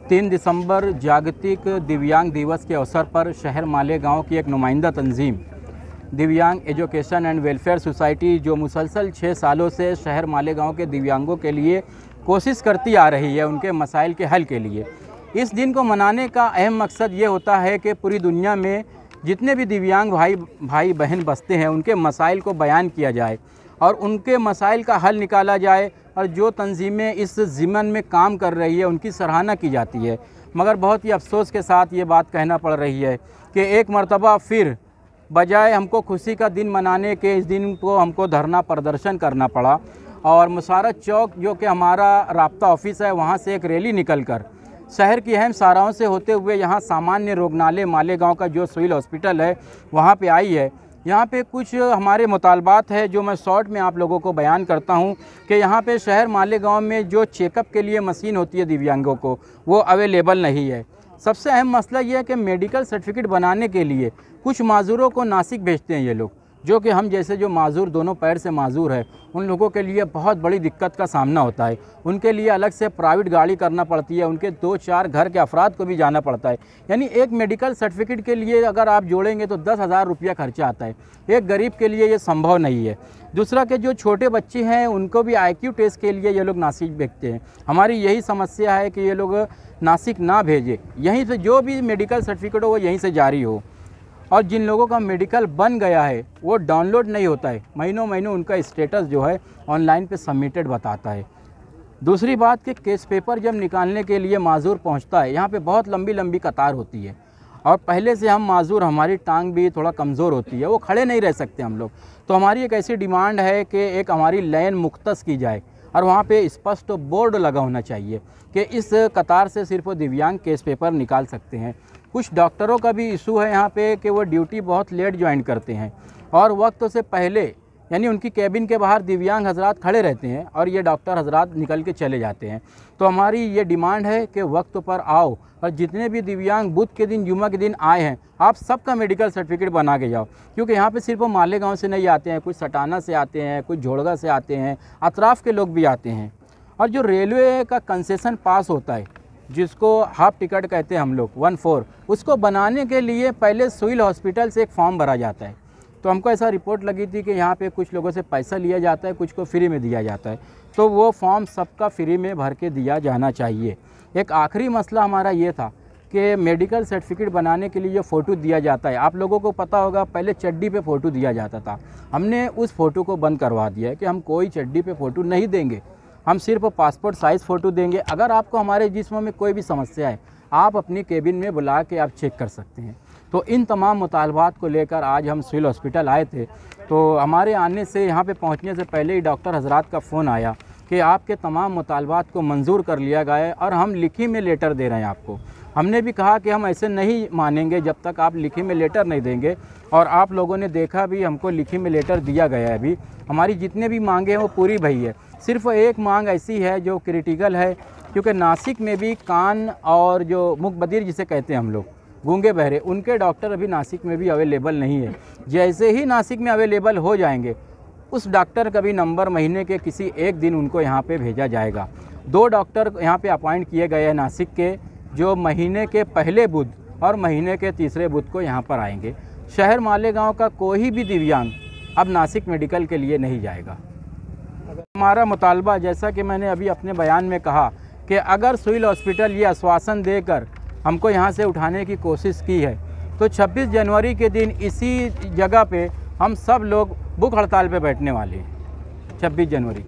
3 दिसंबर जागतिक दिव्यांग दिवस के अवसर पर शहर मालेगांव की एक नुमाइंदा तंजीम दिव्यांग एजुकेशन एंड वेलफेयर सोसाइटी, जो मुसलसल 6 सालों से शहर मालेगांव के दिव्यांगों के लिए कोशिश करती आ रही है उनके मसाइल के हल के लिए। इस दिन को मनाने का अहम मकसद ये होता है कि पूरी दुनिया में जितने भी दिव्यांग भाई बहन बसते हैं उनके मसाइल को बयान किया जाए और उनके मसाइल का हल निकाला जाए। और जो तंजीमें इस ज़िम्मन में काम कर रही है उनकी सराहना की जाती है। मगर बहुत ही अफसोस के साथ ये बात कहना पड़ रही है कि एक मर्तबा फिर बजाय हमको खुशी का दिन मनाने के इस दिन को हमको धरना प्रदर्शन करना पड़ा और मुसारत चौक, जो कि हमारा राब्ता ऑफिस है, वहाँ से एक रैली निकलकर शहर की अहम शाहराहों से होते हुए यहाँ सामान्य रोगनालय मालेगांव का जो सिविल हॉस्पिटल है वहाँ पे आई है। यहाँ पे कुछ हमारे मुतालबात है जो मैं शॉर्ट में आप लोगों को बयान करता हूँ कि यहाँ पे शहर मालेगांव में जो चेकअप के लिए मशीन होती है दिव्यांगों को, वो अवेलेबल नहीं है। सबसे अहम मसला ये है कि मेडिकल सर्टिफिकेट बनाने के लिए कुछ माजूरों को नासिक भेजते हैं ये लोग, जो कि हम जैसे जो माजूर दोनों पैर से माजूर है उन लोगों के लिए बहुत बड़ी दिक्कत का सामना होता है। उनके लिए अलग से प्राइवेट गाड़ी करना पड़ती है, उनके 2-4 घर के अफराद को भी जाना पड़ता है। यानी एक मेडिकल सर्टिफिकेट के लिए अगर आप जोड़ेंगे तो 10,000 रुपया खर्चा आता है। एक गरीब के लिए ये संभव नहीं है। दूसरा कि जो छोटे बच्चे हैं उनको भी IQ टेस्ट के लिए ये लोग नासिक भेजते हैं। हमारी यही समस्या है कि ये लोग नासिक ना भेजें, यहीं से जो भी मेडिकल सर्टिफिकेट हो वो यहीं से जारी हो। और जिन लोगों का मेडिकल बन गया है वो डाउनलोड नहीं होता है, महीनों उनका स्टेटस जो है ऑनलाइन पे सबमिटेड बताता है। दूसरी बात कि केस पेपर जब निकालने के लिए माजूर पहुंचता है, यहाँ पे बहुत लंबी कतार होती है और पहले से हम माजूर, हमारी टांग भी थोड़ा कमज़ोर होती है, वो खड़े नहीं रह सकते हम लोग। तो हमारी एक ऐसी डिमांड है कि एक हमारी लाइन मुख्तस की जाए और वहाँ पे स्पष्ट बोर्ड लगा होना चाहिए कि इस कतार से सिर्फ दिव्यांग केस पेपर निकाल सकते हैं। कुछ डॉक्टरों का भी इशू है यहाँ पे कि वो ड्यूटी बहुत लेट ज्वाइन करते हैं और वक्त से पहले, यानी उनकी कैबिन के बाहर दिव्यांग हजरात खड़े रहते हैं और ये डॉक्टर हजरात निकल के चले जाते हैं। तो हमारी ये डिमांड है कि वक्त पर आओ और जितने भी दिव्यांग बुध के दिन, जुम्मा के दिन आए हैं, आप सबका मेडिकल सर्टिफिकेट बना के जाओ। क्योंकि यहाँ पे सिर्फ मालेगांव से नहीं आते हैं, कुछ सटाना से आते हैं, कुछ झोड़गा से आते हैं, अतराफ़ के लोग भी आते हैं। और जो रेलवे का कंसेशन पास होता है, जिसको हाफ टिकट कहते हैं हम लोग, 1/4, उसको बनाने के लिए पहले सिविल हॉस्पिटल से एक फॉर्म भरा जाता है। तो हमको ऐसा रिपोर्ट लगी थी कि यहाँ पे कुछ लोगों से पैसा लिया जाता है, कुछ को फ्री में दिया जाता है। तो वो फॉर्म सबका फ्री में भर के दिया जाना चाहिए। एक आखिरी मसला हमारा ये था कि मेडिकल सर्टिफिकेट बनाने के लिए जो फ़ोटो दिया जाता है, आप लोगों को पता होगा पहले चड्डी पे फ़ोटो दिया जाता था। हमने उस फ़ोटो को बंद करवा दिया है कि हम कोई चड्डी पे फ़ोटो नहीं देंगे, हम सिर्फ पासपोर्ट साइज़ फ़ोटो देंगे। अगर आपको हमारे जिस्म में कोई भी समस्या है, आप अपनी केबिन में बुला के आप चेक कर सकते हैं। तो इन तमाम मुतालबात को लेकर आज हम सिविल हॉस्पिटल आए थे। तो हमारे आने से, यहाँ पे पहुँचने से पहले ही डॉक्टर हजरात का फ़ोन आया कि आपके तमाम मुतालबात को मंजूर कर लिया गया है और हम लिखी में लेटर दे रहे हैं आपको। हमने भी कहा कि हम ऐसे नहीं मानेंगे जब तक आप लिखी में लेटर नहीं देंगे, और आप लोगों ने देखा भी, हमको लिखी में लेटर दिया गया है। अभी हमारी जितने भी मांगे हैं वो पूरी भई है। सिर्फ एक मांग ऐसी है जो क्रिटिकल है, क्योंकि नासिक में भी कान और जो मुख बधिर जिसे कहते हैं हम लोग, गूंगे बहरे, उनके डॉक्टर अभी नासिक में भी अवेलेबल नहीं है। जैसे ही नासिक में अवेलेबल हो जाएंगे, उस डॉक्टर का भी नंबर महीने के किसी एक दिन उनको यहाँ पे भेजा जाएगा। 2 डॉक्टर यहाँ पे अपॉइंट किए गए हैं नासिक के, जो महीने के पहले बुध और महीने के तीसरे बुध को यहाँ पर आएंगे। शहर मालेगांव का कोई भी दिव्यांग अब नासिक मेडिकल के लिए नहीं जाएगा। हमारा मुतालबा, जैसा कि मैंने अभी अपने बयान में कहा, कि अगर सिविल हॉस्पिटल ये आश्वासन देकर हमको यहाँ से उठाने की कोशिश की है तो 26 जनवरी के दिन इसी जगह पे हम सब लोग भूख हड़ताल पे बैठने वाले हैं। 26 जनवरी।